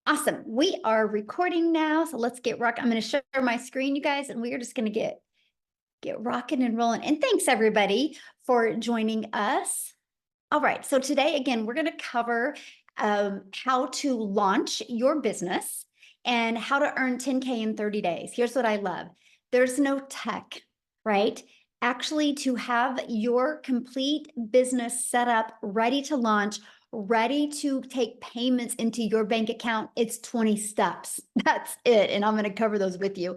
Awesome. We are recording now, so let's get rock. I'm going to share my screen, you guys, and we are just going to get rocking and rolling. And thanks everybody for joining us. All right, so today again, we're going to cover how to launch your business and how to earn 10K in 30 days. Here's what I love. There's no tech, right? Actually, to have your complete business set up, ready to launch, ready to take payments into your bank account, it's 20 steps. That's it. And I'm going to cover those with you.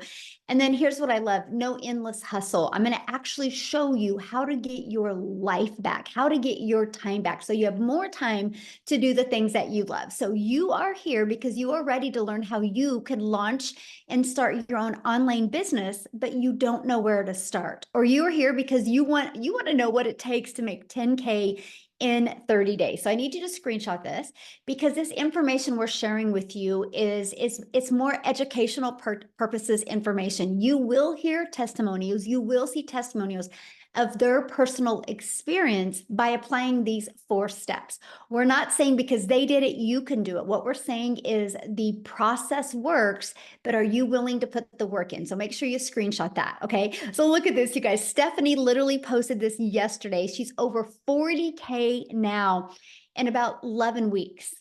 And then here's what I love. No endless hustle. I'm going to actually show you how to get your life back, how to get your time back. So you have more time to do the things that you love. So you are here because you are ready to learn how you can launch and start your own online business, but you don't know where to start. Or you are here because you want to know what it takes to make 10K in 30 days. So I need you to screenshot this because this information we're sharing with you is it's more educational purposes information. You will hear testimonials, you will see testimonials of their personal experience by applying these 4 steps. We're not saying because they did it, you can do it. What we're saying is the process works, but are you willing to put the work in? So make sure you screenshot that, okay? So look at this, you guys. Stephanie literally posted this yesterday. She's over 40K now in about 11 weeks.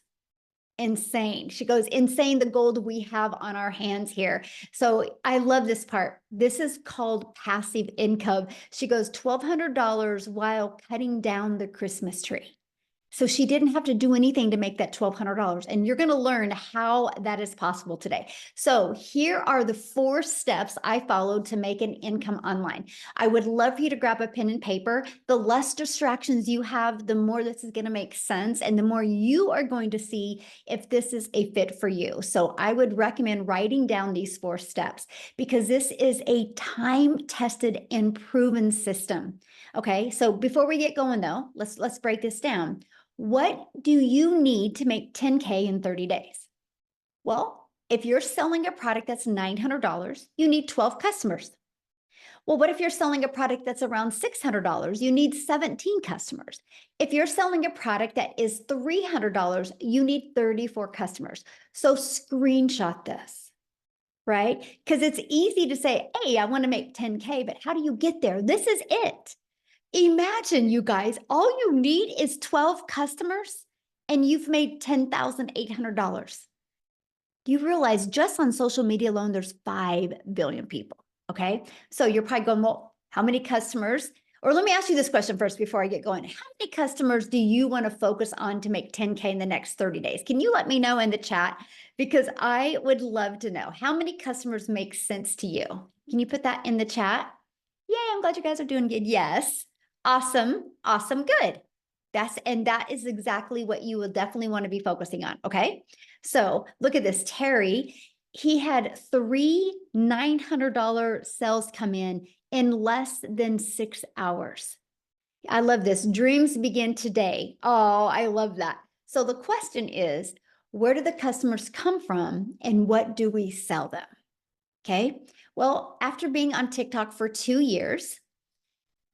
Insane. She goes, insane the gold we have on our hands here. So I love this part. This is called passive income. She goes, $1,200 while cutting down the Christmas tree. So she didn't have to do anything to make that $1,200. And you're going to learn how that is possible today. So here are the 4 steps I followed to make an income online. I would love for you to grab a pen and paper. The less distractions you have, the more this is going to make sense. And the more you are going to see if this is a fit for you. So I would recommend writing down these 4 steps because this is a time-tested and proven system. Okay, so before we get going though, let's break this down. What do you need to make 10K in 30 days? Well, if you're selling a product that's $900, you need 12 customers. Well, what if you're selling a product that's around $600? You need 17 customers. If you're selling a product that is $300, you need 34 customers. So screenshot this, right? Because it's easy to say, hey, I want to make 10K, but how do you get there? This is it. Imagine, you guys, all you need is 12 customers and you've made $10,800. Do you realize just on social media alone, there's 5 billion people? Okay. So you're probably going, well, how many customers? Or let me ask you this question first before I get going. How many customers do you want to focus on to make 10K in the next 30 days? Can you let me know in the chat? Because I would love to know how many customers make sense to you. Can you put that in the chat? Yay, I'm glad you guys are doing good. Yes. Awesome. Awesome. Good. That is exactly what you will definitely want to be focusing on. Okay. So look at this. Terry, he had 3 $900 sales come in less than 6 hours. I love this. Dreams begin today. Oh, I love that. So the question is, where do the customers come from and what do we sell them? Okay. Well, after being on TikTok for 2 years,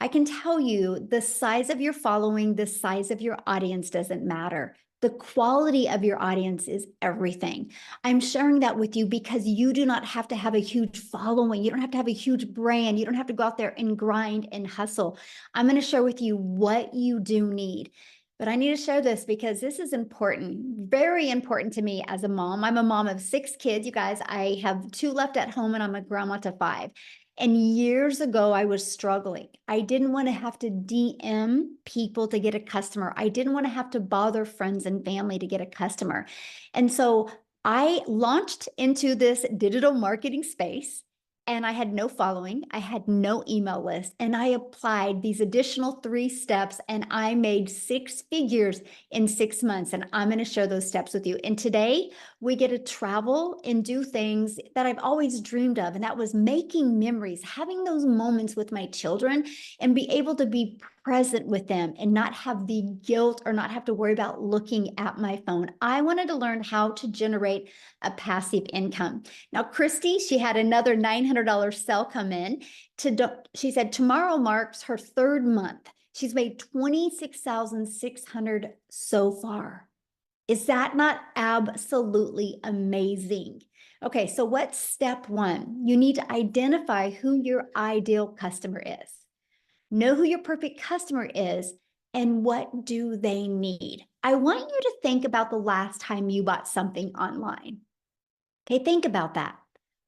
I can tell you the size of your following, the size of your audience doesn't matter. The quality of your audience is everything. I'm sharing that with you because you do not have to have a huge following. You don't have to have a huge brand. You don't have to go out there and grind and hustle. I'm going to share with you what you do need. But I need to share this because this is important, very important to me as a mom. I'm a mom of 6 kids, you guys. I have 2 left at home and I'm a grandma to 5. And years ago, I was struggling. I didn't want to have to DM people to get a customer. I didn't want to have to bother friends and family to get a customer. And so I launched into this digital marketing space and I had no following. I had no email list. And I applied these additional 3 steps and I made 6 figures in 6 months. And I'm going to share those steps with you. And today we get to travel and do things that I've always dreamed of. And that was making memories, having those moments with my children and be able to be present with them and not have the guilt or not have to worry about looking at my phone. I wanted to learn how to generate a passive income. Now, Christy, she had another $900 sale come in. She said, tomorrow marks her 3rd month. She's made $26,600 so far. Is that not absolutely amazing? Okay, so what's step one? You need to identify who your ideal customer is. Know who your perfect customer is and what do they need. I want you to think about the last time you bought something online. Okay, think about that.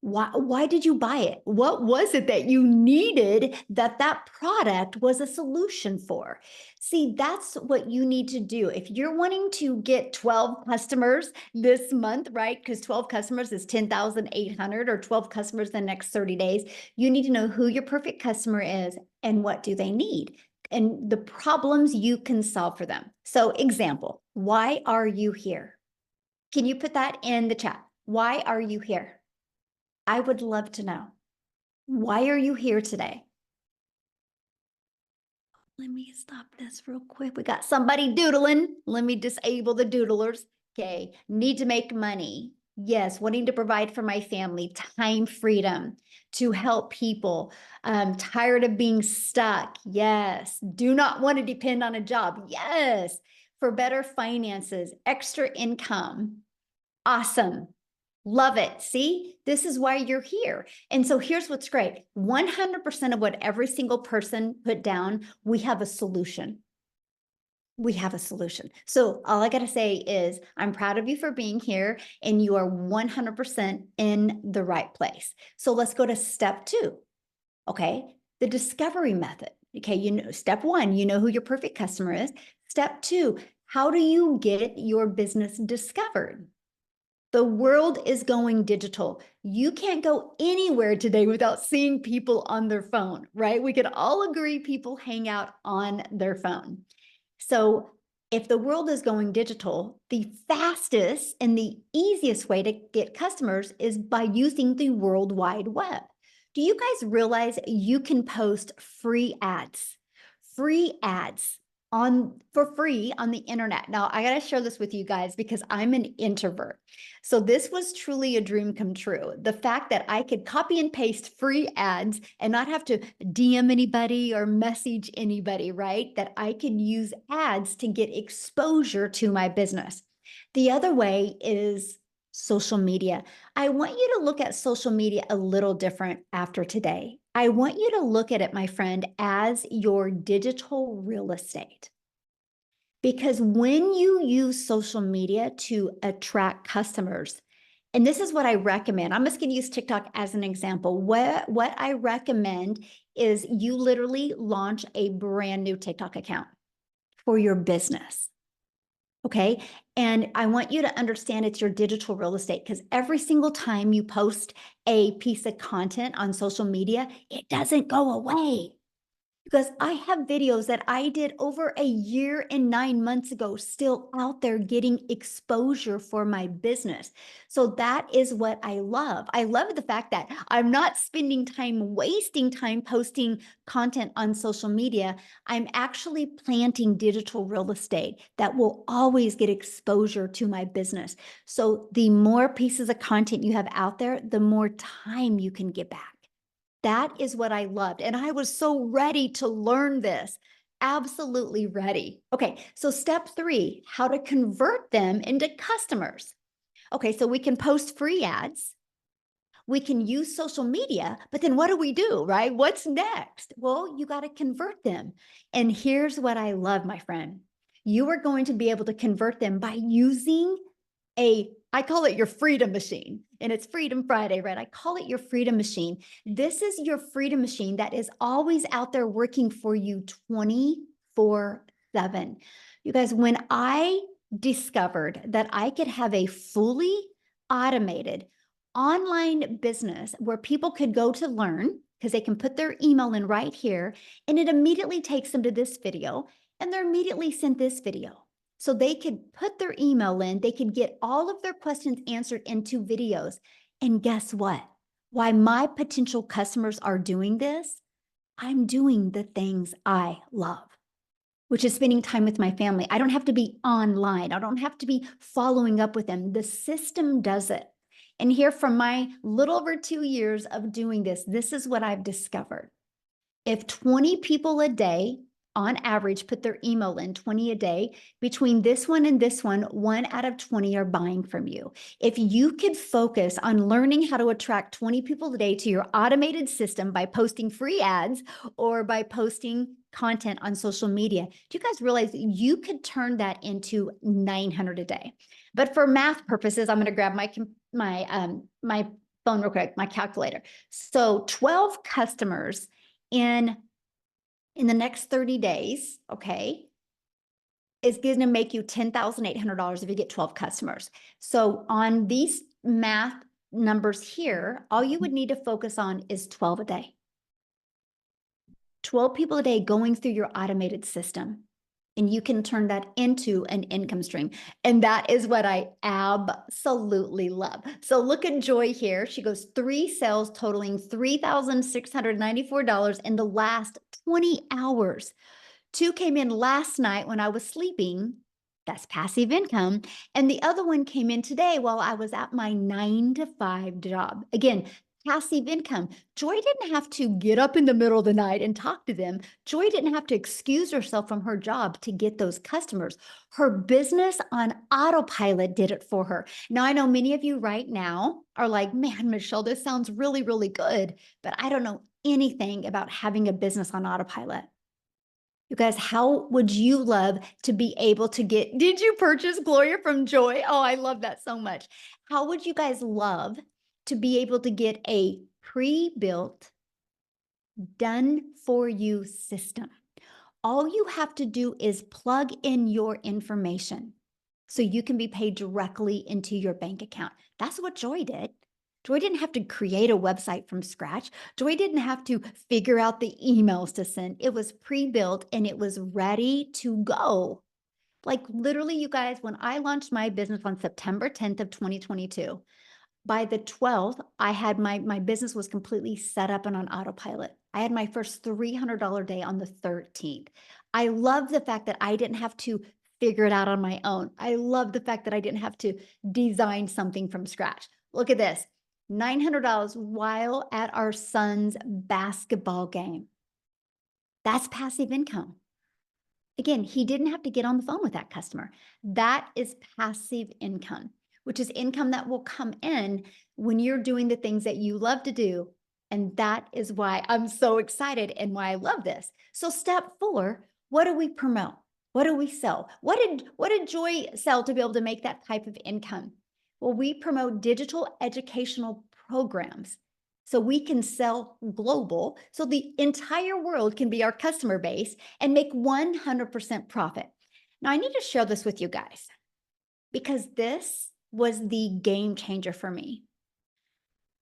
Why did you buy it? What was it that you needed that that product was a solution for? See, that's what you need to do. If you're wanting to get 12 customers this month, right? Because 12 customers is 10,800 or 12 customers the next 30 days, you need to know who your perfect customer is and what do they need and the problems you can solve for them. So example, why are you here? Can you put that in the chat? Why are you here? I would love to know. Why are you here today? Let me stop this real quick. We got somebody doodling. Let me disable the doodlers. Okay. Need to make money. Yes. Wanting to provide for my family, time freedom to help people. Tired of being stuck. Yes. Do not want to depend on a job. Yes. For better finances, extra income. Awesome. Love it. See, this is why you're here. And so here's what's great. 100% of what every single person put down, we have a solution. We have a solution. So all I got to say is I'm proud of you for being here and you are 100% in the right place. So let's go to step 2. Okay. The discovery method. Okay. You know, step 1, you know who your perfect customer is. Step 2, how do you get your business discovered? The world is going digital. You can't go anywhere today without seeing people on their phone, right? We could all agree people hang out on their phone. So if the world is going digital, the fastest and the easiest way to get customers is by using the World Wide Web. Do you guys realize you can post free ads? Free ads for free on the internet. Now, I got to share this with you guys because I'm an introvert. So this was truly a dream come true. The fact that I could copy and paste free ads and not have to DM anybody or message anybody, right? That I could use ads to get exposure to my business. The other way is social media. I want you to look at social media a little different after today. I want you to look at it, my friend, as your digital real estate. Because when you use social media to attract customers, and this is what I recommend. I'm just going to use TikTok as an example. What I recommend is you literally launch a brand new TikTok account for your business. Okay. And I want you to understand it's your digital real estate because every single time you post a piece of content on social media, it doesn't go away. Because I have videos that I did over a year and 9 months ago, still out there getting exposure for my business. So that is what I love. I love the fact that I'm not spending time wasting time posting content on social media. I'm actually planting digital real estate that will always get exposure to my business. So the more pieces of content you have out there, the more time you can get back. That is what I loved. And I was so ready to learn this. Absolutely ready. Okay, so step 3, how to convert them into customers. Okay, so we can post free ads. We can use social media, but then what do, right? What's next? Well, you got to convert them. And here's what I love, my friend. You are going to be able to convert them by using I call it your freedom machine, and it's Freedom Friday, right? I call it your freedom machine. This is your freedom machine that is always out there working for you 24/7. You guys, when I discovered that I could have a fully automated online business where people could go to learn because they can put their email in right here, and it immediately takes them to this video, and they're immediately sent this video. So they could put their email in, they could get all of their questions answered in 2 videos. And guess what? Why my potential customers are doing this, I'm doing the things I love, which is spending time with my family. I don't have to be online. I don't have to be following up with them. The system does it. And here from my little over 2 years of doing this, this is what I've discovered. If 20 people a day on average, put their email in 20 a day. Between this one and this one out of 20 are buying from you. If you could focus on learning how to attract 20 people a day to your automated system by posting free ads or by posting content on social media, do you guys realize that you could turn that into 900 a day? But for math purposes, I'm going to grab my phone real quick, my calculator. So 12 customers in the next 30 days, okay, is going to make you $10,800 if you get 12 customers. So on these math numbers here, all you would need to focus on is 12 a day. 12 people a day going through your automated system. And you can turn that into an income stream. And that is what I absolutely love. So look at Joy here. She goes 3 sales totaling $3,694 in the last 20 hours. 2 came in last night when I was sleeping. That's passive income. And the other one came in today while I was at my 9-to-5 job. Again, passive income. Joy didn't have to get up in the middle of the night and talk to them. Joy didn't have to excuse herself from her job to get those customers. Her business on autopilot did it for her. Now, I know many of you right now are like, man, Michelle, this sounds really, really good, but I don't know anything about having a business on autopilot. You guys, how would you love to be able to get, did you purchase Gloria from Joy? Oh, I love that so much. How would you guys love to be able to get a pre-built, done for you system? All you have to do is plug in your information so you can be paid directly into your bank account. That's what Joy did. Joy didn't have to create a website from scratch. Joy didn't have to figure out the emails to send. It was pre-built and it was ready to go. Like literally, you guys, when I launched my business on September 10th of 2022, by the 12th, I had my business was completely set up and on autopilot. I had my first $300 day on the 13th. I love the fact that I didn't have to figure it out on my own. I love the fact that I didn't have to design something from scratch. Look at this, $900 while at our son's basketball game. That's passive income. Again, he didn't have to get on the phone with that customer. That is passive income, which is income that will come in when you're doing the things that you love to do. And that is why I'm so excited and why I love this. So step 4, what do we promote? What do we sell? What did Joy sell to be able to make that type of income? Well, we promote digital educational programs. So we can sell global, so the entire world can be our customer base and make 100% profit. Now, I need to share this with you guys because this was the game changer for me.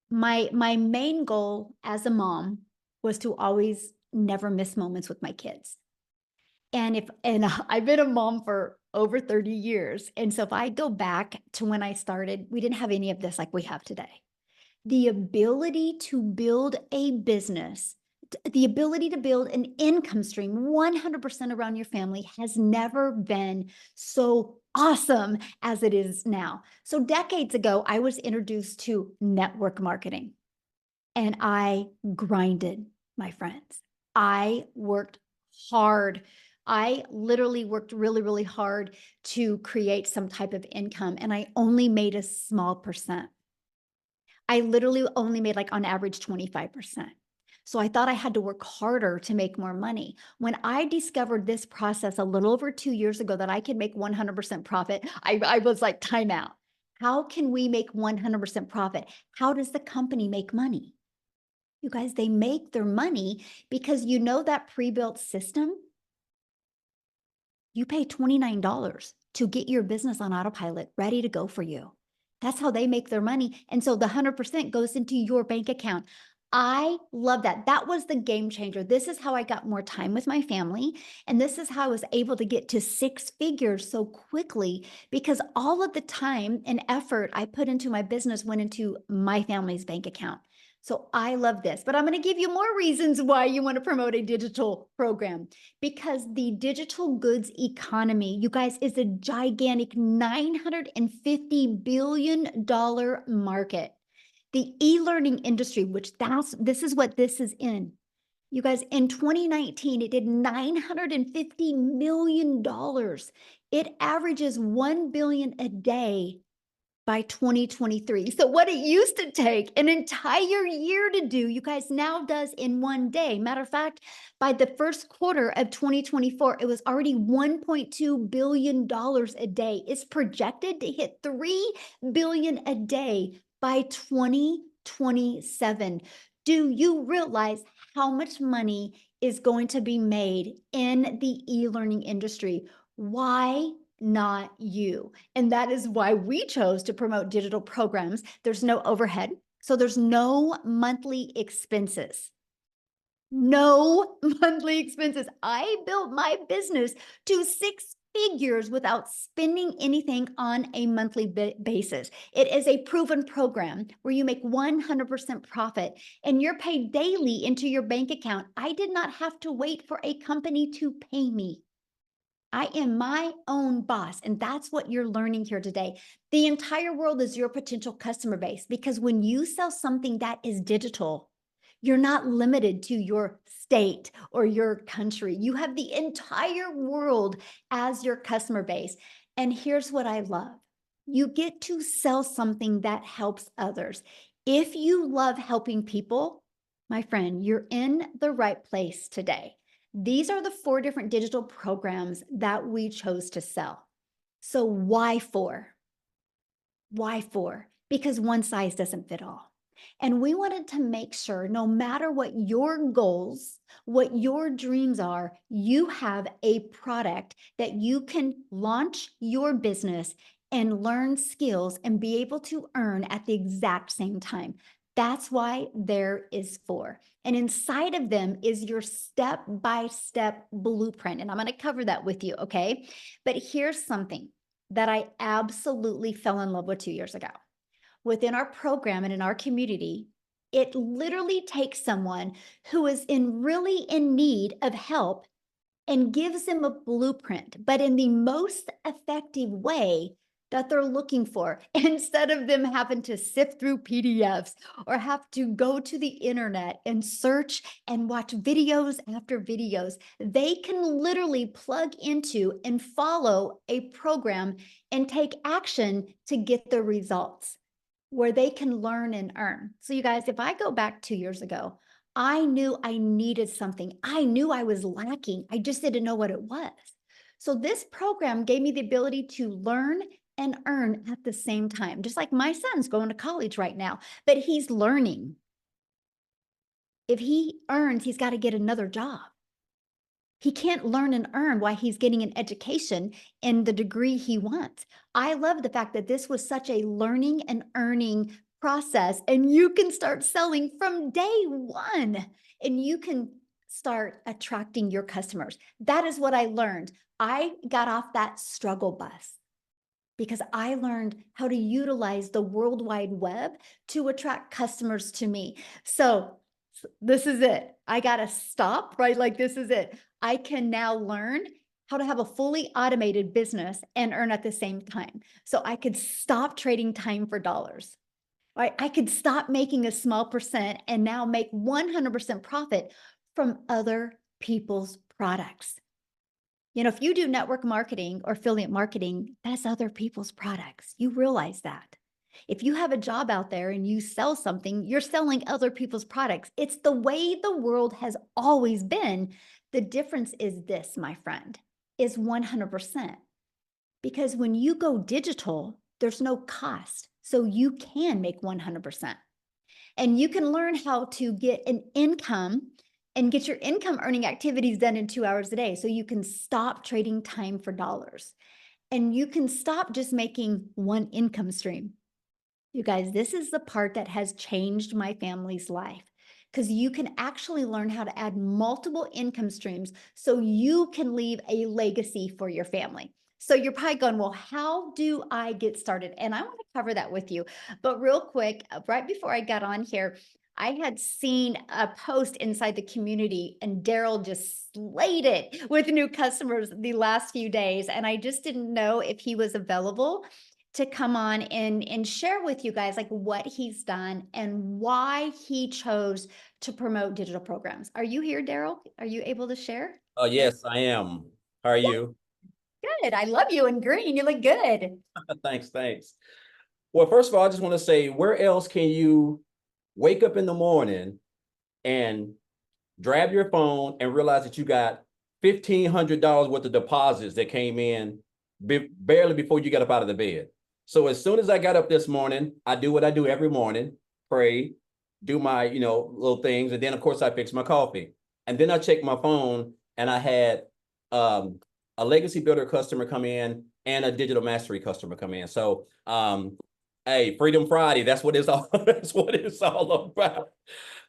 My main goal as a mom was to always never miss moments with my kids. And I've been a mom for over 30 years. And so if I go back to when I started, we didn't have any of this like we have today. The ability to build a business, the ability to build an income stream 100% around your family has never been so awesome as it is now. So decades ago, I was introduced to network marketing and I grinded, my friends. I worked hard. I literally worked really, really hard to create some type of income and I only made a small percent. I literally only made like on average 25%. So I thought I had to work harder to make more money. When I discovered this process a little over 2 years ago that I could make 100% profit, I was like, time out. How can we make 100% profit? How does the company make money? You guys, they make their money because you know that pre-built system, you pay $29 to get your business on autopilot ready to go for you. That's how they make their money. And so the 100% goes into your bank account. I love that. That was the game changer. This is how I got more time with my family. And this is how I was able to get to 6 figures so quickly because all of the time and effort I put into my business went into my family's bank account. So I love this, but I'm going to give you more reasons why you want to promote a digital program because the digital goods economy, you guys, is a gigantic $950 billion market. The e-learning industry, which this is what this is in. You guys, in 2019, it did $950 million. It averages 1 billion a day by 2023. So what it used to take an entire year to do, you guys now does in one day. Matter of fact, by the first quarter of 2024, it was already $1.2 billion a day. It's projected to hit 3 billion a day by 2027. Do you realize how much money is going to be made in the e-learning industry? Why not you? And that is why we chose to promote digital programs. There's no overhead, so there's no monthly expenses. No monthly expenses. I built my business to 6 figures without spending anything on a monthly basis. It is a proven program where you make 100% profit and you're paid daily into your bank account. I did not have to wait for a company to pay me. I am my own boss, and that's what you're learning here today. The entire world is your potential customer base because when you sell something that is digital, you're not limited to your state or your country. You have the entire world as your customer base. And here's what I love. You get to sell something that helps others. If you love helping people, my friend, you're in the right place today. These are the 4 different digital programs that we chose to sell. So why 4? Why 4? Because one size doesn't fit all. And we wanted to make sure no matter what your goals, what your dreams are, you have a product that you can launch your business and learn skills and be able to earn at the exact same time. That's why there is 4. And inside of them is your step-by-step blueprint. And I'm going to cover that with you, okay? But here's something that I absolutely fell in love with 2 years ago. Within our program and in our community, it literally takes someone who is really in need of help and gives them a blueprint, but in the most effective way that they're looking for, instead of them having to sift through PDFs or have to go to the internet and search and watch videos after videos. They can literally plug into and follow a program and take action to get the results where they can learn and earn. So you guys, if I go back 2 years ago, I knew I needed something. I knew I was lacking. I just didn't know what it was. So this program gave me the ability to learn and earn at the same time, just like my son's going to college right now, but he's learning. If he earns, he's got to get another job. He can't learn and earn while he's getting an education in the degree he wants. I love the fact that this was such a learning and earning process, and you can start selling from day one, and you can start attracting your customers. That is what I learned. I got off that struggle bus because I learned how to utilize the World Wide Web to attract customers to me. So this is it. I got to stop, right? Like, this is it. I can now learn how to have a fully automated business and earn at the same time. So I could stop trading time for dollars, right? I could stop making a small percent and now make 100% profit from other people's products. You know, if you do network marketing or affiliate marketing, that's other people's products. You realize that. If you have a job out there and you sell something, you're selling other people's products. It's the way the world has always been. The difference is this, my friend, is 100%. Because when you go digital, there's no cost. So you can make 100%. And you can learn how to get an income and get your income earning activities done in 2 hours a day. So you can stop trading time for dollars. And you can stop just making one income stream. You guys, this is the part that has changed my family's life because you can actually learn how to add multiple income streams so you can leave a legacy for your family. So you're probably going, well, how do I get started? And I want to cover that with you. But real quick, right before I got on here, I had seen a post inside the community and Daryl just slayed it with new customers the last few days. And I just didn't know if he was available to come on and share with you guys like what he's done and why he chose to promote digital programs. Are you here, Daryl? Are you able to share? Oh, yes, I am. How are you? Good. I love you in green. You look good. Thanks. Well, first of all, I just want to say, where else can you wake up in the morning and grab your phone and realize that you got $1,500 worth of deposits that came in barely before you got up out of the bed? So as soon as I got up this morning, I do what I do every morning, pray, do my, little things. And then of course I fix my coffee. And then I check my phone and I had um, a legacy builder customer come in and a digital mastery customer come in. So hey, Freedom Friday, that's what it's all that's what it's all about.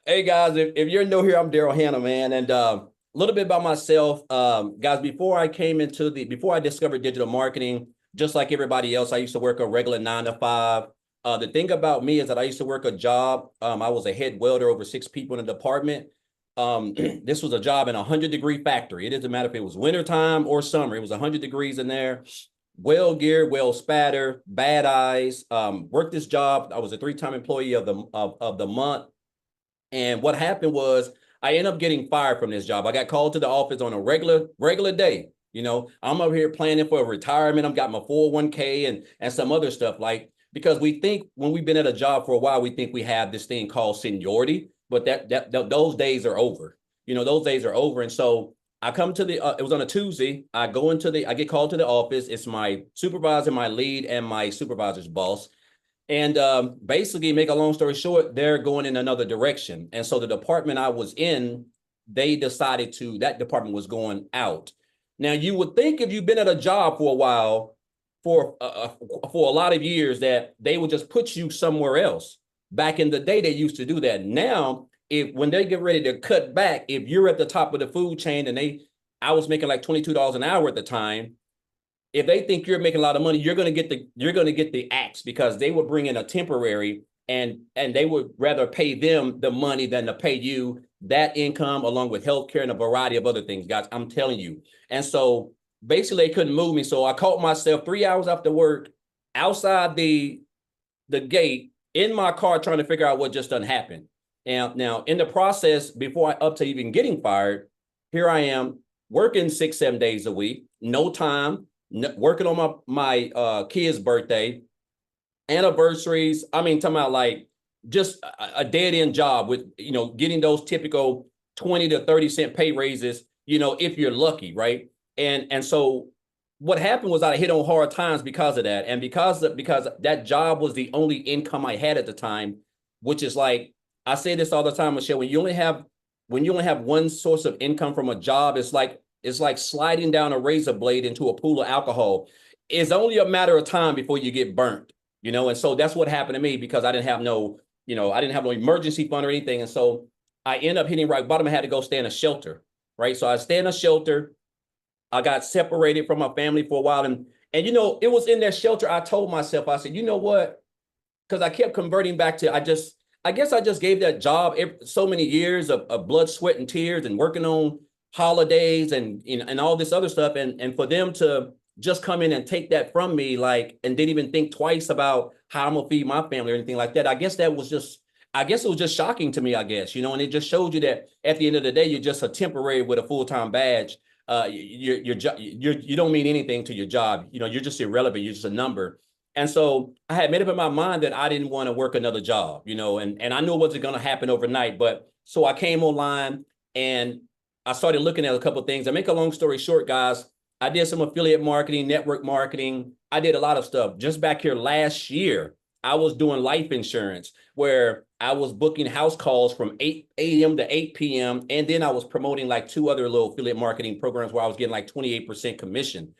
Hey guys, if you're new here, I'm Daryl Hanna, man. And a little bit about myself. Guys, before I discovered digital marketing, just like everybody else, I used to work a regular 9 to 5. The thing about me is that I used to work a job. I was a head welder over 6 people in the department. This was a job in a 100-degree factory. It doesn't matter if it was wintertime or summer. It was 100 degrees in there. Well geared, well spatter, bad eyes. Worked this job. I was a 3-time employee of the month. And what happened was I ended up getting fired from this job. I got called to the office on a regular day. I'm over here planning for a retirement. I've got my 401k and some other stuff, because we think when we've been at a job for a while, we think we have this thing called seniority, but those days are over. Those days are over. And so I come to it was on a Tuesday. I get called to the office. It's my supervisor, my lead, and my supervisor's boss. And basically, make a long story short, they're going in another direction. And so the department I was in, they decided that department was going out. Now, you would think if you've been at a job for a while, for a lot of years, that they would just put you somewhere else. Back in the day, they used to do that. Now, when they get ready to cut back, if you're at the top of the food chain and I was making like $22 an hour at the time, if they think you're making a lot of money, you're going to get the axe, because they would bring in a temporary and they would rather pay them the money than to pay you that income, along with healthcare and a variety of other things, guys. I'm telling you. And so basically they couldn't move me. So I caught myself 3 hours after work outside the gate in my car trying to figure out what just done happened. Now in the process, up to even getting fired, here I am working 6-7 days a week, no time, working on my kid's birthday, anniversaries. I mean, talking about like just a dead end job with, getting those typical 20 to 30 cent pay raises, if you're lucky, right? And so what happened was I hit on hard times because of that. And because that job was the only income I had at the time, which is like, I say this all the time, Michelle, when you only have one source of income from a job, it's like sliding down a razor blade into a pool of alcohol. It's only a matter of time before you get burnt, and so that's what happened to me, because I didn't have no emergency fund or anything. And so I ended up hitting rock bottom. I had to go stay in a shelter, right? So I stayed in a shelter. I got separated from my family for a while. And it was in that shelter, I told myself, I said, you know what? Because I kept converting back to, I guess I just gave that job so many years of blood, sweat, and tears, and working on holidays and all this other stuff. And for them to just come in and take that from me, and didn't even think twice about how I'm gonna feed my family or anything like that. I guess it was just shocking to me, and it just showed you that at the end of the day, you're just a temporary with a full-time badge. You don't mean anything to your job. You're just irrelevant. You're just a number. And so I had made up in my mind that I didn't want to work another job, and I knew it wasn't going to happen overnight. But so I came online and I started looking at a couple of things. I make a long story short, guys, I did some affiliate marketing, network marketing. I did a lot of stuff. Just back here last year, I was doing life insurance, where I was booking house calls from 8 a.m. to 8 p.m. And then I was promoting like 2 other little affiliate marketing programs where I was getting like 28% commission.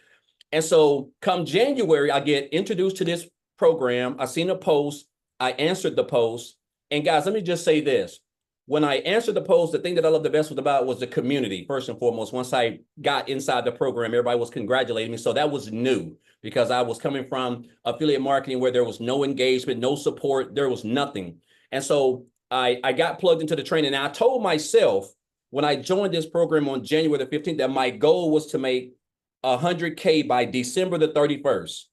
And so come January, I get introduced to this program. I seen a post. I answered the post. And guys, let me just say this. When I answered the post, the thing that I loved the best was the community, first and foremost. Once I got inside the program, everybody was congratulating me. So that was new, because I was coming from affiliate marketing where there was no engagement, no support, there was nothing. And so I got plugged into the training. And I told myself when I joined this program on January the 15th that my goal was to make 100K by December the 31st.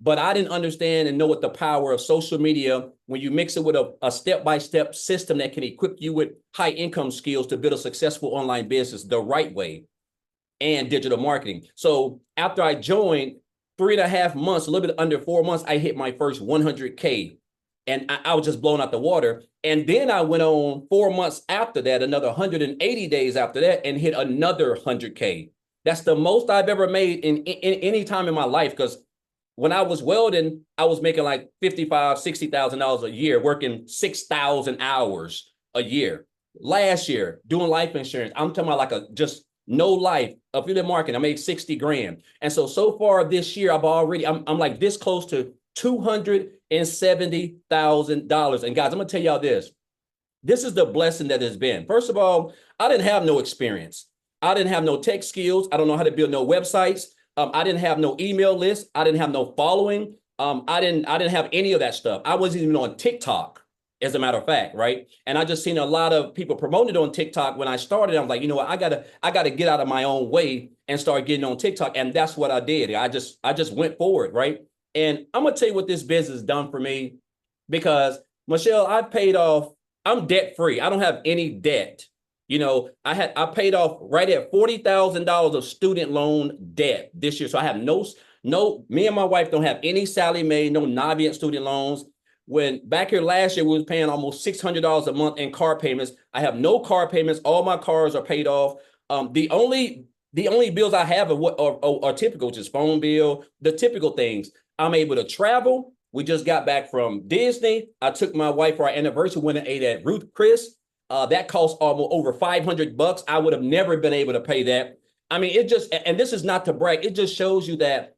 but I didn't understand and know what the power of social media, when you mix it with a step-by-step system that can equip you with high income skills to build a successful online business the right way, and digital marketing. So after I joined, 3.5 months, a little bit under 4 months, I hit my first 100K. And I was just blown out the water. And then I went on 4 months after that, another 180 days after that, and hit another 100K. That's the most I've ever made in any time in my life. Because when I was welding, I was making like $55,000, $60,000 a year, working 6,000 hours a year. Last year, doing life insurance, I'm talking about like just no life, affiliate marketing, I made 60 grand. And so far this year, I'm like this close to $270,000. And guys, I'm gonna tell y'all this. This is the blessing that has been. First of all, I didn't have no experience. I didn't have no tech skills. I don't know how to build no websites. I didn't have no email list. I didn't have no following. I didn't have any of that stuff. I wasn't even on TikTok, as a matter of fact, right? And I just seen a lot of people promoting it on TikTok. When I started, I'm like, you know what, I gotta get out of my own way and start getting on TikTok. And that's what I did. I just went forward, right? And I'm gonna tell you what this business has done for me, because Michelle, I'm debt free. I don't have any debt. You know, I paid off right at $40,000 of student loan debt this year. So I have me and my wife don't have any Sallie Mae, no Navient student loans. When back here last year, we was paying almost $600 a month in car payments. I have no car payments. All my cars are paid off. The only bills I have are typical, just phone bill, the typical things. I'm able to travel. We just got back from Disney. I took my wife for our anniversary, went and ate at Ruth Chris. That cost almost over $500. I would have never been able to pay that. I mean, and this is not to brag, it just shows you that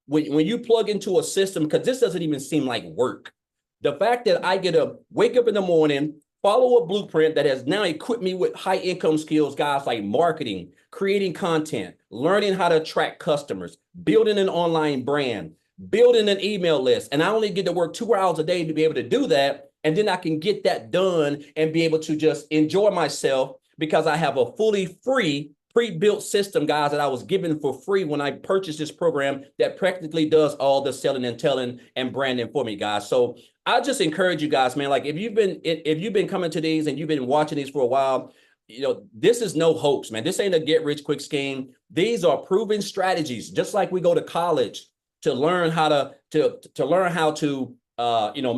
when you plug into a system, because this doesn't even seem like work. The fact that I get to wake up in the morning, follow a blueprint that has now equipped me with high income skills, guys, like marketing, creating content, learning how to attract customers, building an online brand, building an email list. And I only get to work 2 hours a day to be able to do that. And then I can get that done and be able to just enjoy myself, because I have a fully free pre-built system, guys, that I was given for free when I purchased this program that practically does all the selling and telling and branding for me, guys. So I just encourage you guys, man, like if you've been coming to these and you've been watching these for a while, you know, this is no hoax, man. This ain't a get rich quick scheme. These are proven strategies. Just like we go to college to learn how to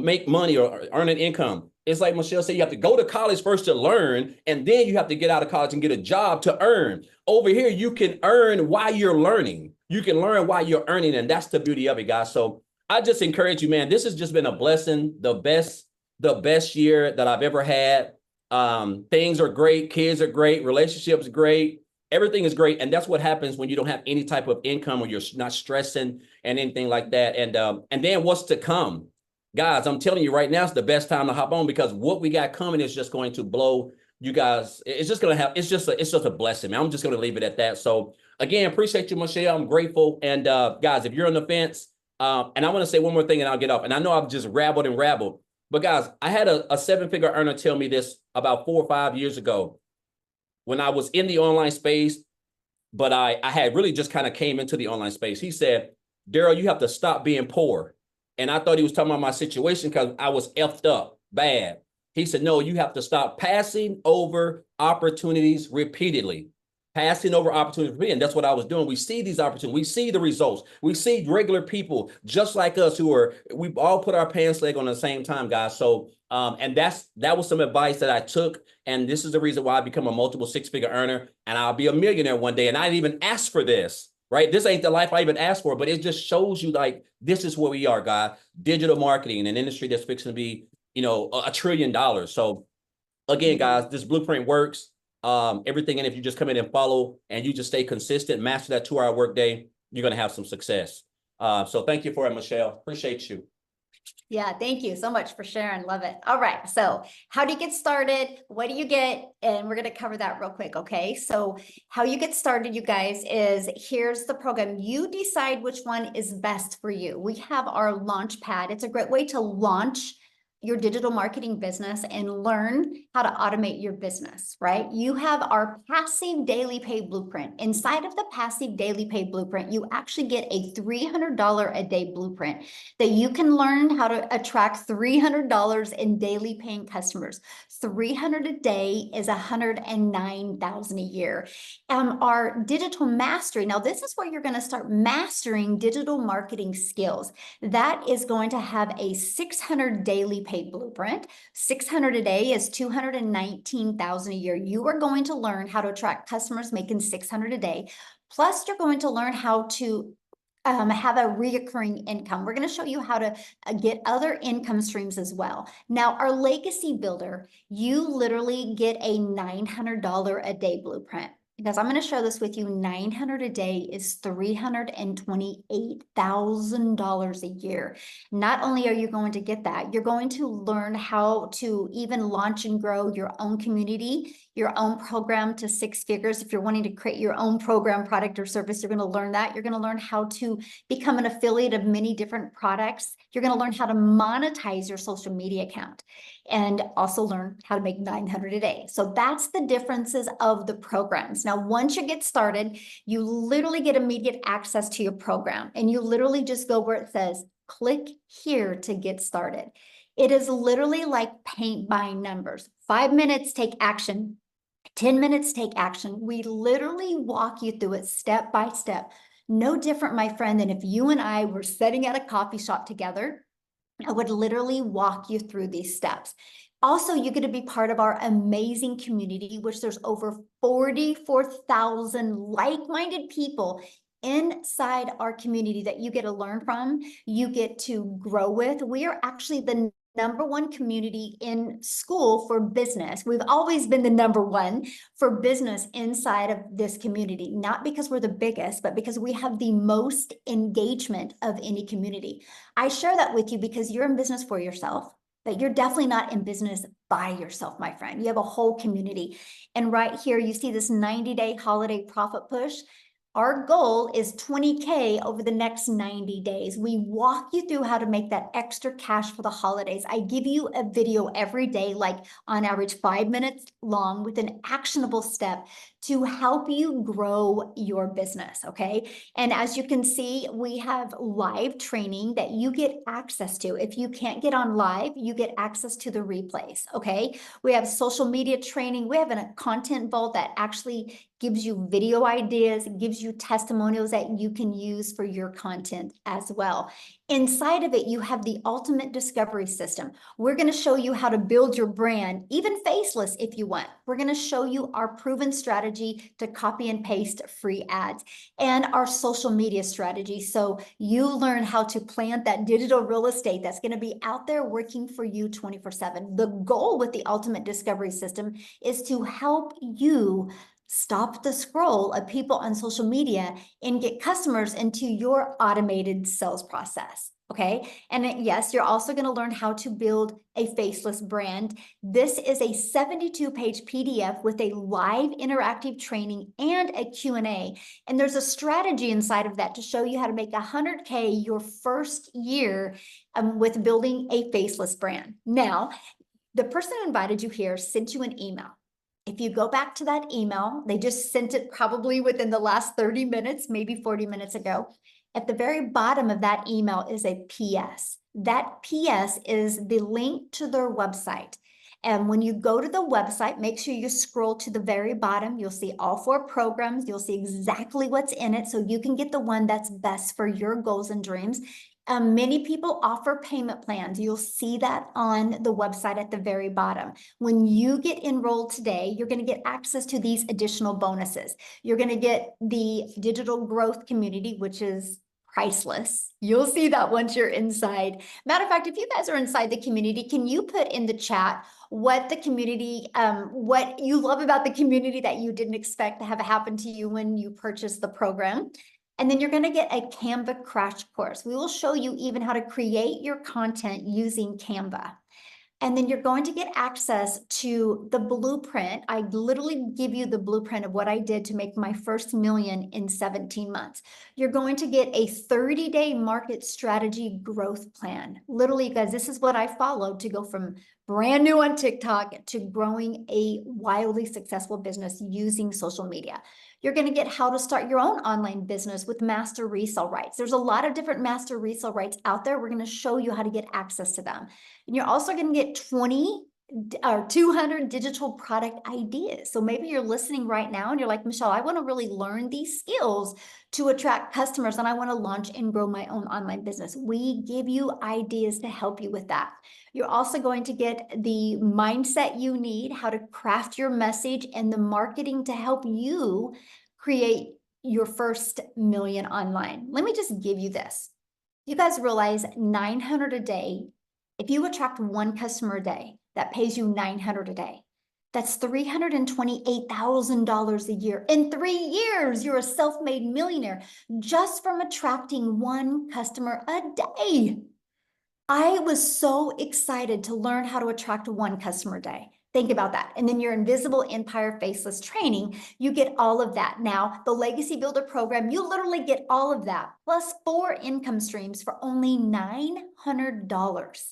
make money or earn an income. It's like Michelle said, you have to go to college first to learn, and then you have to get out of college and get a job to earn. Over here, you can earn while you're learning. You can learn while you're earning, and that's the beauty of it, guys. So I just encourage you, man. This has just been a blessing, the best year that I've ever had. Things are great, kids are great, relationships great, everything is great, and that's what happens when you don't have any type of income or you're not stressing and anything like that. And then what's to come? Guys, I'm telling you right now, it's the best time to hop on, because what we got coming is just going to blow you guys. It's just just a blessing, man. I'm just going to leave it at that. So again, appreciate you, Michelle. I'm grateful. And guys, if you're on the fence, and I want to say one more thing and I'll get off. And I know I've just rabbled, but guys, I had a 7-figure earner tell me this about 4 or 5 years ago when I was in the online space, but I had really just kind of came into the online space. He said, Daryl, you have to stop being poor. And I thought he was talking about my situation because I was effed up bad. He said, no, you have to stop passing over opportunities repeatedly. Passing over opportunities. And that's what I was doing. We see these opportunities. We see the results. We see regular people just like us we all put our pants leg on at the same time, guys. So, and that was some advice that I took. And this is the reason why I become a multiple 6-figure earner, and I'll be a millionaire one day. And I didn't even ask for this. Right? This ain't the life I even asked for, but it just shows you like, this is where we are, guys. Digital marketing, an industry that's fixing to be, $1 trillion. So again, guys, this blueprint works. Everything. And if you just come in and follow and you just stay consistent, master that 2-hour workday, you're going to have some success. So thank you for it, Michelle. Appreciate you. Yeah, thank you so much for sharing. Love it. All right. So how do you get started? What do you get? And we're going to cover that real quick. Okay. So how you get started, you guys, is here's the program. You decide which one is best for you. We have our launch pad. It's a great way to launch your digital marketing business and learn how to automate your business, right? You have our passive daily pay blueprint. Inside of the passive daily pay blueprint, you actually get a $300 a day blueprint that you can learn how to attract $300 in daily paying customers. 300 a day is 109,000 a year. Our digital mastery. Now, this is where you're going to start mastering digital marketing skills. That is going to have a 600 daily pay blueprint. 600 a day is 219,000 a year. You are going to learn how to attract customers making 600 a day. Plus, you're going to learn how to have a reoccurring income. We're going to show you how to get other income streams as well. Now, our legacy builder, you literally get a $900 a day blueprint. Because I'm going to share this with you, 900 a day is $328,000 a year. Not only are you going to get that, you're going to learn how to even launch and grow your own community, your own program to 6 figures. If you're wanting to create your own program, product, or service, you're going to learn that. You're going to learn how to become an affiliate of many different products. You're going to learn how to monetize your social media account and also learn how to make 900 a day. So that's the differences of the programs. Now, once you get started, you literally get immediate access to your program, and you literally just go where it says, click here to get started. It is literally like paint by numbers. 5 minutes, take action. 10 minutes, take action. We literally walk you through it step by step. No different, my friend, than if you and I were sitting at a coffee shop together. I would literally walk you through these steps. Also, you get to be part of our amazing community, which there's over 44,000 like-minded people inside our community that you get to learn from, you get to grow with. We are actually the #1 community in school for business. We've always been the #1 for business inside of this community, not because we're the biggest, but because we have the most engagement of any community. I share that with you because you're in business for yourself, but you're definitely not in business by yourself, my friend. You have a whole community. And right here, you see this 90-day holiday profit push. Our goal is 20K over the next 90 days. We walk you through how to make that extra cash for the holidays. I give you a video every day, like on average 5 minutes long, with an actionable step to help you grow your business, okay? And as you can see, we have live training that you get access to. If you can't get on live, you get access to the replays, okay? We have social media training. We have a content vault that actually gives you video ideas, gives you testimonials that you can use for your content as well. Inside of it, you have the ultimate discovery system. We're going to show you how to build your brand, even faceless if you want. We're going to show you our proven strategy to copy and paste free ads and our social media strategy. So you learn how to plant that digital real estate that's going to be out there working for you 24/7. The goal with the ultimate discovery system is to help you stop the scroll of people on social media and get customers into your automated sales process. Okay. And yes, you're also going to learn how to build a faceless brand. This is a 72-page PDF with a live interactive training and a Q&A. And there's a strategy inside of that to show you how to make 100K your first year with building a faceless brand. Now, the person who invited you here sent you an email. If you go back to that email, they just sent it probably within the last 30 minutes, maybe 40 minutes ago. At the very bottom of that email is a PS. That PS is the link to their website. And when you go to the website, make sure you scroll to the very bottom. You'll see all 4 programs. You'll see exactly what's in it so you can get the one that's best for your goals and dreams. Many people offer payment plans. You'll see that on the website at the very bottom. When you get enrolled today, you're going to get access to these additional bonuses. You're going to get the digital growth community, which is priceless. You'll see that once you're inside. Matter of fact, if you guys are inside the community, can you put in the chat what the community, what you love about the community that you didn't expect to have happen to you when you purchased the program? And then you're going to get a Canva crash course. We will show you even how to create your content using Canva. And then you're going to get access to the blueprint. I literally give you the blueprint of what I did to make my first million in 17 months. You're going to get a 30-day market strategy growth plan. Literally, guys, this is what I followed to go from brand new on TikTok to growing a wildly successful business using social media. You're going to get how to start your own online business with master resale rights. There's a lot of different master resale rights out there. We're going to show you how to get access to them. And you're also going to get 20 or 200 digital product ideas. So maybe you're listening right now and you're like, Michelle, I want to really learn these skills to attract customers and I want to launch and grow my own online business. We give you ideas to help you with that. You're also going to get the mindset you need, how to craft your message, and the marketing to help you create your first million online. Let me just give you this. You guys realize 900 a day. If you attract one customer a day that pays you 900 a day, that's $328,000 a year. In 3 years, you're a self-made millionaire just from attracting one customer a day. I was so excited to learn how to attract one customer a day. Think about that. And then your Invisible Empire Faceless training, you get all of that. Now, the Legacy Builder program, you literally get all of that, plus 4 income streams for only $900.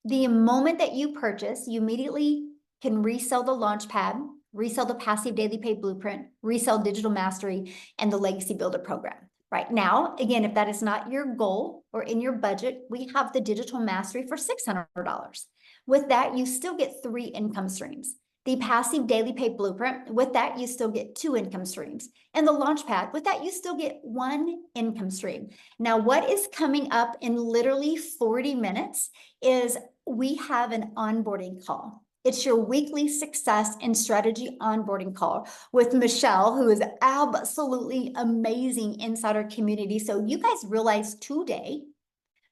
The moment that you purchase, you immediately can resell the Launchpad, resell the Passive Daily Pay Blueprint, resell Digital Mastery, and the Legacy Builder program. Right now, again, if that is not your goal or in your budget, we have the Digital Mastery for $600. With that, you still get 3 income streams. The Passive Daily Pay Blueprint, with that, you still get 2 income streams. And the Launchpad, with that, you still get 1 income stream. Now, what is coming up in literally 40 minutes is we have an onboarding call. It's your weekly success and strategy onboarding call with Michelle, who is absolutely amazing inside our community. So you guys realize today,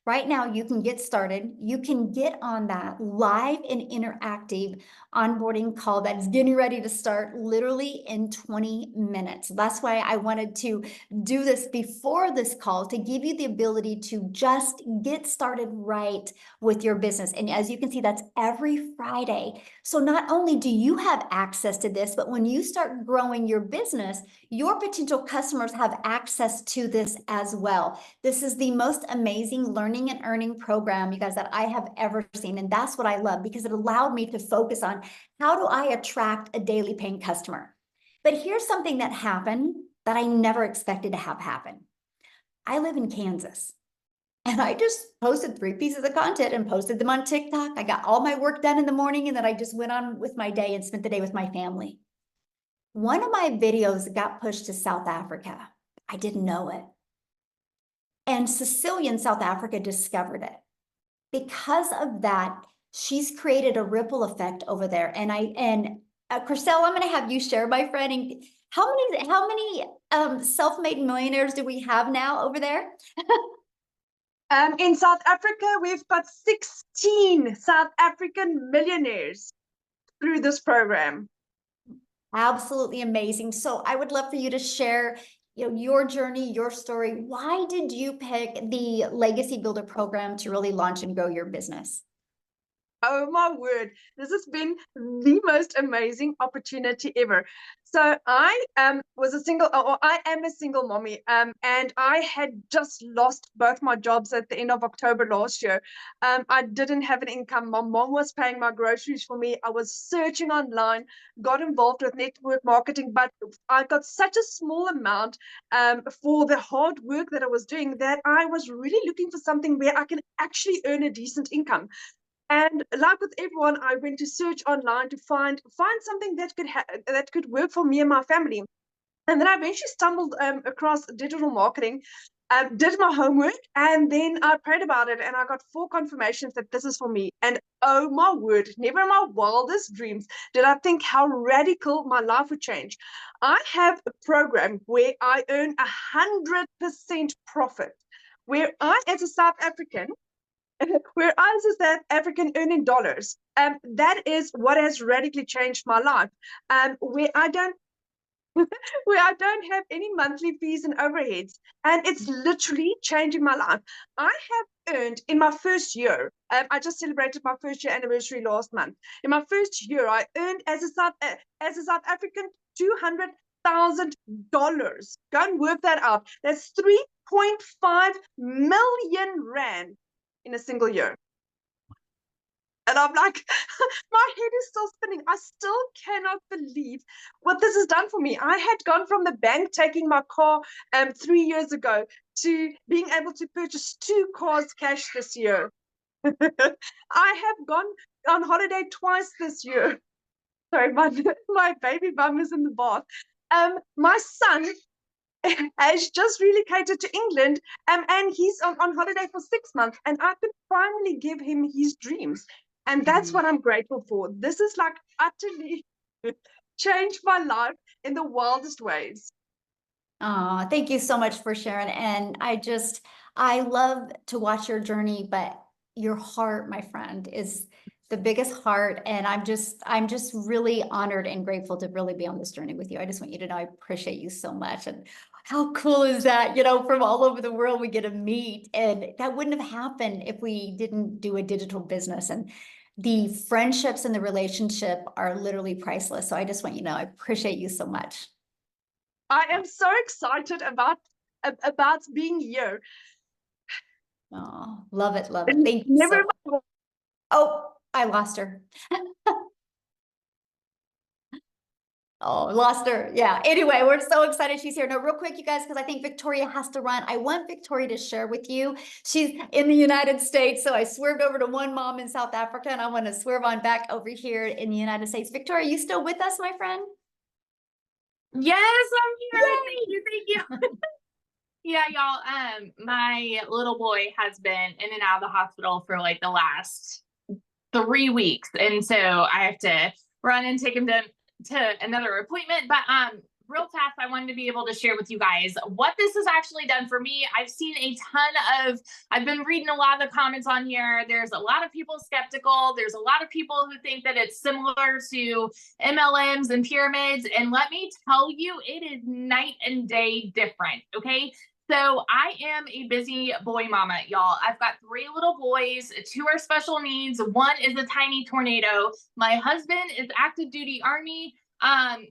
right now, you can get started. You can get on that live and interactive onboarding call that's getting ready to start literally in 20 minutes. That's why I wanted to do this before this call to give you the ability to just get started right with your business. And as you can see, that's every Friday. So not only do you have access to this, but when you start growing your business, your potential customers have access to this as well. This is the most amazing learning and earning program, you guys, that I have ever seen. And that's what I love because it allowed me to focus on how do I attract a daily paying customer. But here's something that happened that I never expected to have happen. I live in Kansas. And I just posted 3 pieces of content and posted them on TikTok. I got all my work done in the morning and then I just went on with my day and spent the day with my family. One of my videos got pushed to South Africa. I didn't know it. And Cecilia in South Africa discovered it. Because of that, she's created a ripple effect over there. And Chriselle, I'm going to have you share, my friend. And how many self-made millionaires do we have now over there? In South Africa, we've got 16 South African millionaires through this program. Absolutely amazing. So I would love for you to share, your journey, your story. Why did you pick the Legacy Builder program to really launch and grow your business? Oh my word, this has been the most amazing opportunity ever. So I was a single, or I am a single mommy, and I had just lost both my jobs at the end of October last year. I didn't have an income. My mom was paying my groceries for me. I was searching online, got involved with network marketing, but I got such a small amount for the hard work that I was doing that I was really looking for something where I can actually earn a decent income. And like with everyone, I went to search online to find something that could work for me and my family. And then I eventually stumbled across digital marketing, did my homework, and then I prayed about it, and I got 4 confirmations that this is for me. And oh my word, never in my wildest dreams did I think how radical my life would change. I have a program where I earn 100% profit, where I, as a South African, where I, as a South African, earning dollars. That is what has radically changed my life. Where I don't where I don't have any monthly fees and overheads. And it's literally changing my life. I have earned in my first year, I just celebrated my first year anniversary last month. In my first year, I earned as a South African $200,000. Go and work that out. That's 3.5 million rand in a single year. And I'm like, my head is still spinning. I still cannot believe what this has done for me. I had gone from the bank taking my car 3 years ago to being able to purchase 2 cars cash this year. I have gone on holiday twice this year. Sorry, my baby bum is in the bath. My son has just relocated to England, and he's on holiday for 6 months, and I could finally give him his dreams. And that's what I'm grateful for. This is like utterly changed my life in the wildest ways. Oh, thank you so much for sharing. And I love to watch your journey, but your heart, my friend, is the biggest heart. And I'm just really honored and grateful to really be on this journey with you. I just want you to know I appreciate you so much. And how cool is that? You know, from all over the world, we get to meet. And that wouldn't have happened if we didn't do a digital business. And the friendships and the relationship are literally priceless. So I just want you to know I appreciate you so much. I am so excited about being here. Oh, love it, love it. Thank you Never so much. Oh, I lost her. Oh, lost her. Yeah. Anyway, we're so excited she's here. No, real quick, you guys, because I think Victoria has to run. I want Victoria to share with you. She's in the United States. So I swerved over to one mom in South Africa, and I want to swerve on back over here in the United States. Victoria, you still with us, my friend? Yes, I'm here. Yay! Thank you. Yeah, y'all. My little boy has been in and out of the hospital for like the last 3 weeks, and so I have to run and take him to another appointment. But real fast, I wanted to be able to share with you guys what this has actually done for me. I've been reading a lot of the comments on here. There's a lot of people skeptical. There's a lot of people who think that it's similar to MLMs and pyramids. And let me tell you, it is night and day different. Okay. So I am a busy boy mama, y'all. I've got 3 little boys, 2 are special needs. 1 is a tiny tornado. My husband is active duty Army. And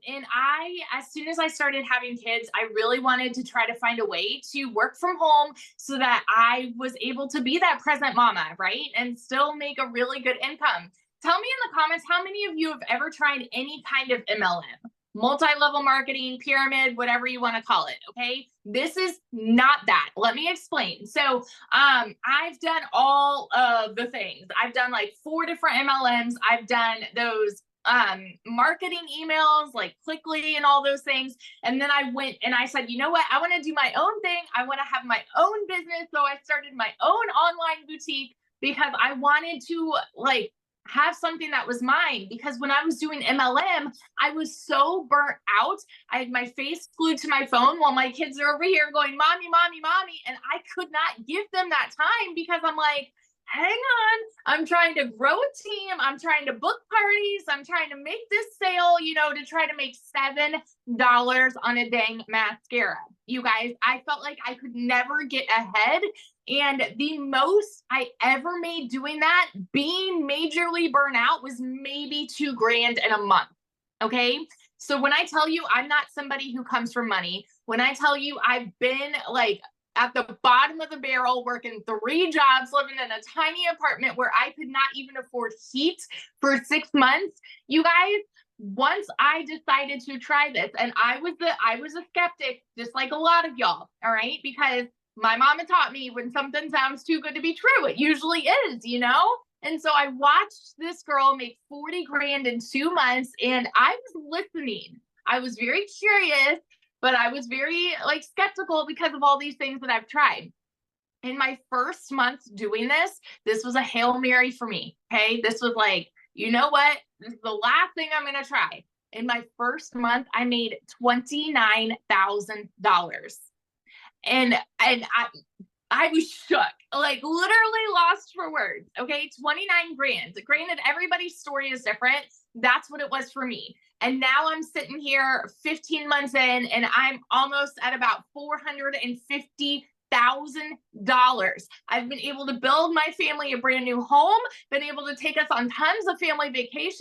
as soon as I started having kids, I really wanted to try to find a way to work from home so that I was able to be that present mama, right? And still make a really good income. Tell me in the comments, how many of you have ever tried any kind of MLM? Multi-level marketing, pyramid, whatever you want to call it. Okay. This is not that. Let me explain. So, I've done all of the things. I've done like 4 different MLMs. I've done those marketing emails like Clickly and all those things. And then I went and I said, you know what? I want to do my own thing. I want to have my own business. So I started my own online boutique because I wanted to like have something that was mine, because when I was doing MLM, I was so burnt out. I had my face glued to my phone while my kids are over here going, mommy, mommy, mommy. And I could not give them that time because I'm like, hang on, I'm trying to grow a team. I'm trying to book parties. I'm trying to make this sale, to try to make $7 on a dang mascara. You guys, I felt like I could never get ahead. And the most I ever made doing that, being majorly burnt out, was maybe $2,000 in a month. Okay. So when I tell you I'm not somebody who comes from money, when I tell you I've been like at the bottom of the barrel, working 3 jobs, living in a tiny apartment where I could not even afford heat for 6 months, you guys, once I decided to try this, and I was a skeptic, just like a lot of y'all, all right? Because my mama taught me when something sounds too good to be true, it usually is, And so I watched this girl make 40 grand in 2 months, and I was listening. I was very curious, but I was very skeptical because of all these things that I've tried. In my first month doing this was a Hail Mary for me. Okay. This was like, you know what? This is the last thing I'm going to try. In my first month, I made $29,000. And I was shook, like literally lost for words. Okay. 29 grand. Granted, everybody's story is different. That's what it was for me. And now I'm sitting here 15 months in and I'm almost at about $450,000. I've been able to build my family a brand new home, been able to take us on tons of family vacations,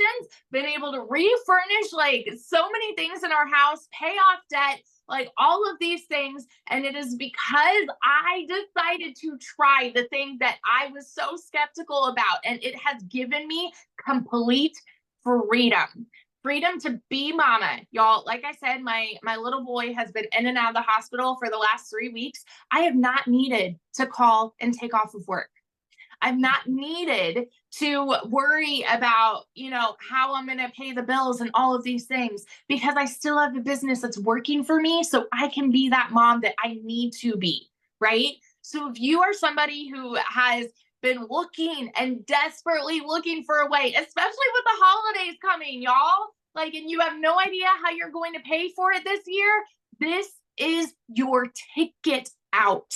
been able to refurnish like so many things in our house, pay off debt, like all of these things. And it is because I decided to try the thing that I was so skeptical about. And it has given me complete freedom. Freedom to be mama. Y'all, like I said, my little boy has been in and out of the hospital for the last 3 weeks. I have not needed to call and take off of work. I've not needed to worry about, how I'm going to pay the bills and all of these things because I still have a business that's working for me. So I can be that mom that I need to be. Right. So if you are somebody who has been looking and desperately looking for a way, especially with the holidays coming, y'all, like, and you have no idea how you're going to pay for it this year, this is your ticket out.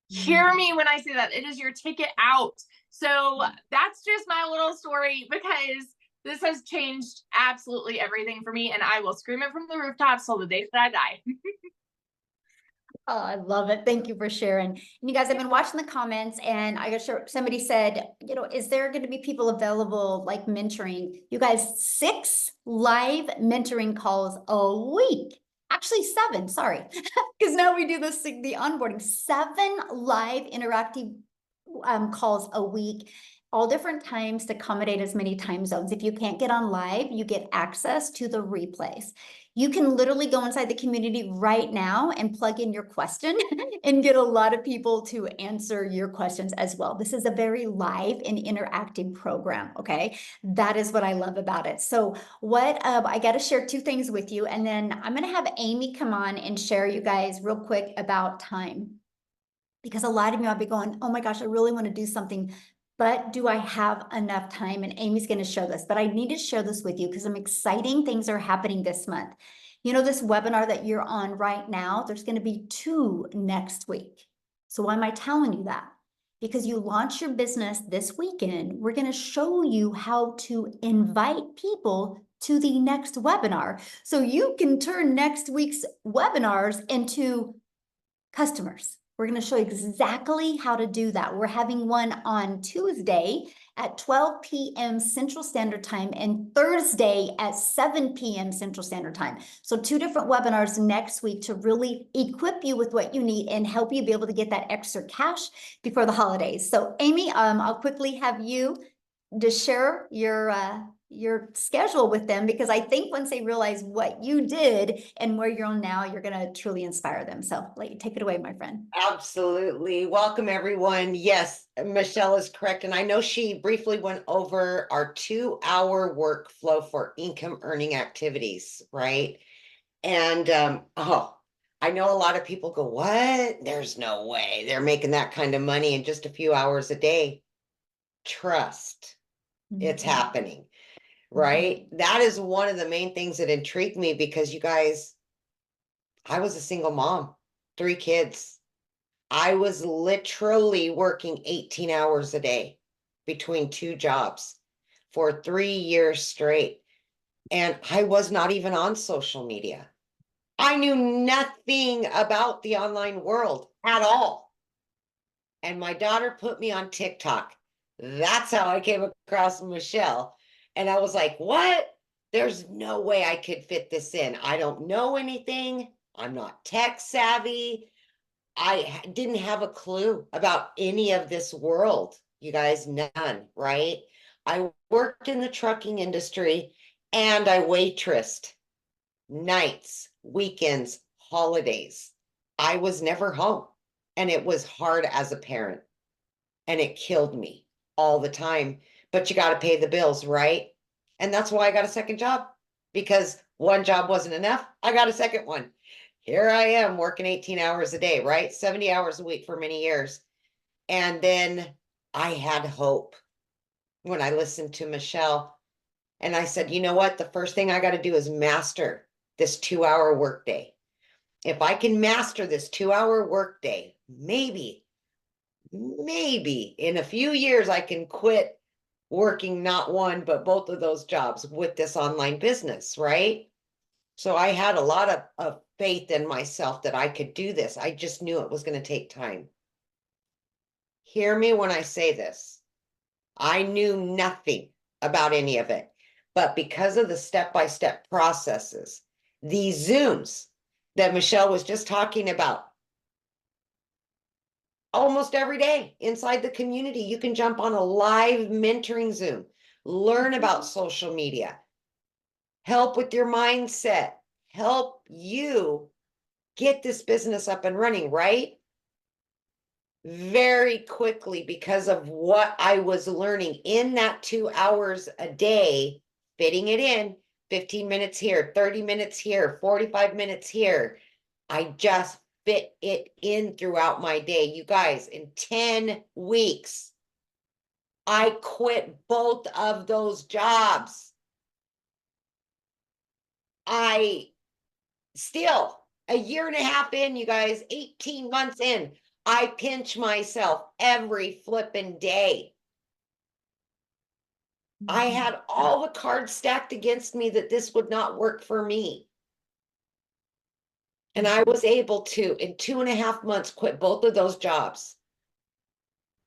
Hear me when I say that. It is your ticket out. So that's just my little story because this has changed absolutely everything for me. And I will scream it from the rooftops till the day that I die. Oh, I love it. Thank you for sharing. And you guys have been watching the comments and I got sure somebody said, is there going to be people available like mentoring? You guys, 6 live mentoring calls a week. Actually 7, sorry. Because now we do this, the onboarding, 7 live interactive calls a week, all different times to accommodate as many time zones. If you can't get on live, you get access to the replays. You can literally go inside the community right now and plug in your question and get a lot of people to answer your questions as well. This is a very live and interactive program, okay? That is what I love about it. So I got to share 2 things with you, and then I'm going to have Amy come on and share you guys real quick about time. Because a lot of you might be going, oh my gosh, I really want to do something, but do I have enough time? And Amy's going to show this, but I need to share this with you because some exciting things are happening this month. This webinar that you're on right now, there's going to be 2 next week. So why am I telling you that? Because you launch your business this weekend, we're going to show you how to invite people to the next webinar. So you can turn next week's webinars into customers. We're going to show you exactly how to do that. We're having one on Tuesday at 12 p.m. Central Standard Time and Thursday at 7 p.m. Central Standard Time. So 2 different webinars next week to really equip you with what you need and help you be able to get that extra cash before the holidays. So Amy, I'll quickly have you to share your schedule with them, because I think once they realize what you did and where you're on now, you're going to truly inspire them. So let you take it away, my friend. Absolutely. Welcome, everyone. Yes, Michelle is correct. And I know she briefly went over our 2-hour workflow for income earning activities, right? And I know a lot of people go, what? There's no way they're making that kind of money in just a few hours a day. Trust, it's happening. Right? That is one of the main things that intrigued me because you guys, I was a single mom, 3 kids. I was literally working 18 hours a day between 2 jobs for 3 years straight. And I was not even on social media. I knew nothing about the online world at all. And my daughter put me on TikTok. That's how I came across Michelle. And I was like, what? There's no way I could fit this in. I don't know anything. I'm not tech savvy. I didn't have a clue about any of this world. You guys, none, right? I worked in the trucking industry and I waitressed nights, weekends, holidays. I was never home, and it was hard as a parent and it killed me all the time. But you got to pay the bills, right? And that's why I got a second job, because one job wasn't enough. I got a second one. Here I am working 18 hours a day, right? 70 hours a week for many years. And then I had hope when I listened to Michelle. And I said, you know what? The first thing I got to do is master this 2-hour workday. If I can master this 2-hour workday, maybe maybe in a few years I can quit working not one, but both of those jobs with this online business, right? So I had a lot of faith in myself that I could do this. I just knew it was going to take time. Hear me when I say this. I knew nothing about any of it, but because of the step-by-step processes, these Zooms that Michelle was just talking about, almost every day inside the community, you can jump on a live mentoring Zoom, learn about social media, help with your mindset, help you get this business up and running, right? Very quickly, because of what I was learning in that 2 hours a day, fitting it in 15 minutes here, 30 minutes here, 45 minutes here. I just fit it in throughout my day. You guys, in 10 weeks, I quit both of those jobs. I still, a year and a half in, you guys, 18 months in, I pinch myself every flipping day. I had all the cards stacked against me that this would not work for me. And I was able to, in 2.5 months, quit both of those jobs.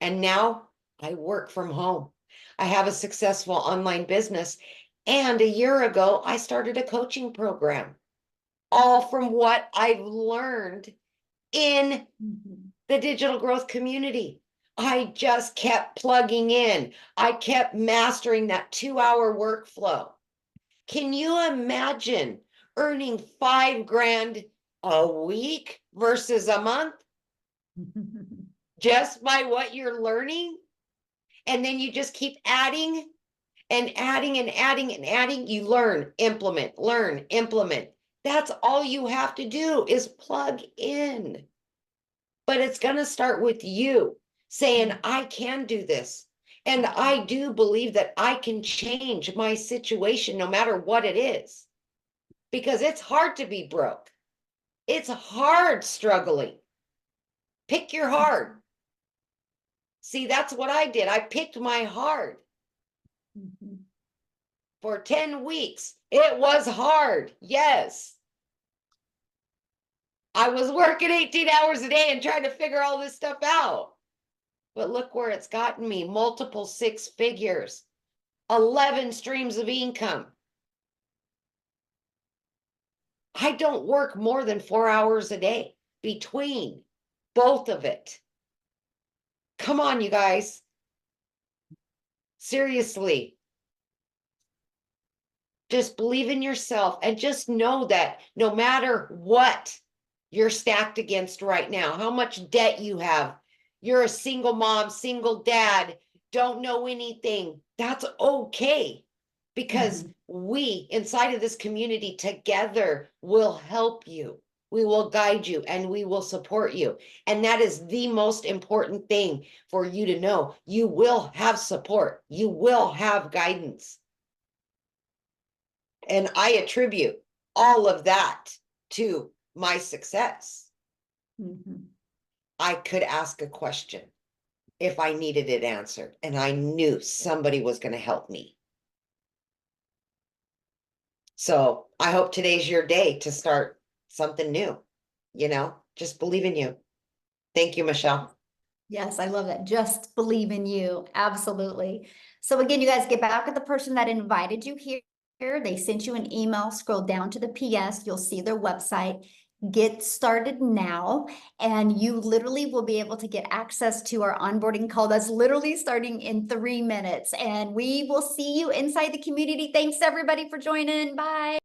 And now I work from home. I have a successful online business. And a year ago, I started a coaching program, all from what I've learned in the digital growth community. I just kept plugging in. I kept mastering that 2-hour workflow. Can you imagine earning $5,000 a week versus a month just by what you're learning? And then you just keep adding and adding and adding and adding. You learn, implement, learn, implement. That's all you have to do is plug in. But it's going to start with you saying, I can do this. And I do believe that I can change my situation no matter what it is. Because it's hard to be broke. It's hard struggling. Pick your hard. See, that's what I did. I picked my hard. For 10 weeks. It was hard. Yes. I was working 18 hours a day and trying to figure all this stuff out. But look where it's gotten me. Multiple 6 figures, 11 streams of income. I don't work more than 4 hours a day between both of it. Come on, you guys. Seriously. Just believe in yourself and just know that no matter what you're stacked against right now, how much debt you have, you're a single mom, single dad, don't know anything, that's okay. Because we inside of this community together will help you. We will guide you and we will support you. And that is the most important thing for you to know. You will have support. You will have guidance. And I attribute all of that to my success. I could ask a question if I needed it answered, and I knew somebody was going to help me. So I hope today's your day to start something new. Just believe in you. Thank you, Michelle. Yes, I love that. Just believe in you. Absolutely. So again, you guys get back with the person that invited you here. They sent you an email. Scroll down to the PS. You'll see their website. Get started now, and you literally will be able to get access to our onboarding call that's literally starting in 3 minutes. And we will see you inside the community. Thanks everybody for joining. Bye.